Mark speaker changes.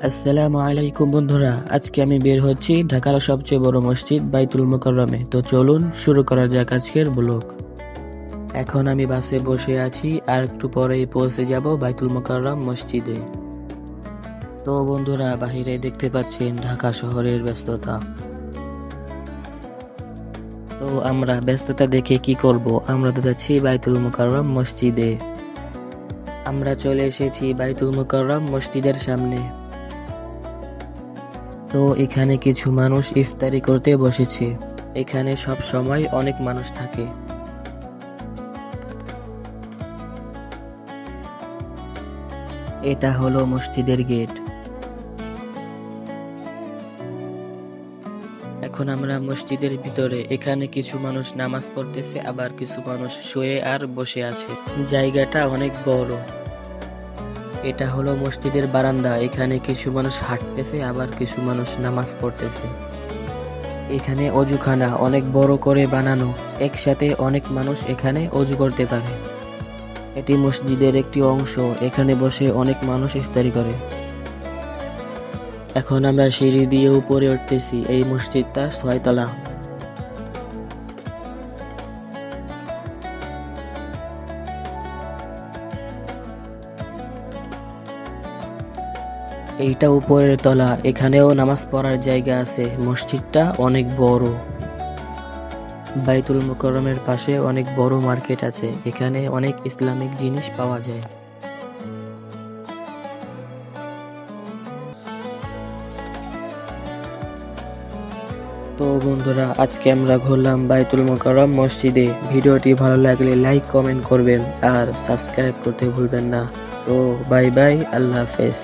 Speaker 1: আসসালামু আলাইকুম বন্ধুরা, আজকে আমি বের হচ্ছি ঢাকার সবচেয়ে বড় মসজিদ বাইতুল মোকাররমে। তো চলুন শুরু করা যাক আজকের ব্লগ। এখন আমি বাসে বসে আছি, আর একটু পরেই পৌঁছে যাব বাইতুল মোকাররম মসজিদে। তো বন্ধুরা, বাহিরে দেখতে পাচ্ছেন ঢাকা শহরের ব্যস্ততা। তো আমরা ব্যস্ততা দেখে কি করব, আমরা তো যাচ্ছি বাইতুল মোকাররম মসজিদে। আমরা চলে এসেছি বাইতুল মোকাররম মসজিদের সামনে। তো এখানে কিছু মানুষ ইফতারি করতে বসেছে। এখানে সব সময় অনেক মানুষ থাকে। এটা হলো মসজিদের গেট। এখন আমরা মসজিদের ভিতরে। এখানে কিছু মানুষ নামাজ পড়তেছে, আবার কিছু মানুষ শুয়ে আর বসে আছে। জায়গাটা অনেক বড়। এটা হলো মসজিদের বারান্দা। এখানে কিছু মানুষ হাঁটতেছে, আবার কিছু মানুষ নামাজ পড়তেছে। এখানে অজুখানা অনেক বড় করে বানানো, একসাথে অনেক মানুষ এখানে অজু করতে পারে। এটি মসজিদের একটি অংশ, এখানে বসে অনেক মানুষ ইফতারি করে। এখন আমরা সিঁড়ি দিয়ে উপরে উঠতেছি। এই মসজিদটা 6 তলা। এইটা উপরের তলা, এখানেও নামাজ পড়ার জায়গা আছে। মসজিদটা অনেক বড়। বাইতুল মোকাররমের পাশে অনেক বড় মার্কেট আছে, এখানে অনেক ইসলামিক জিনিস পাওয়া যায়। তো বন্ধুরা, আজকে আমরা ঘুরলাম বাইতুল মোকাররম মসজিদে। ভিডিওটি ভালো লাগলে লাইক কমেন্ট করবেন আর সাবস্ক্রাইব করতে ভুলবেন না। তো বাই বাই, আল্লাহ হাফেজ।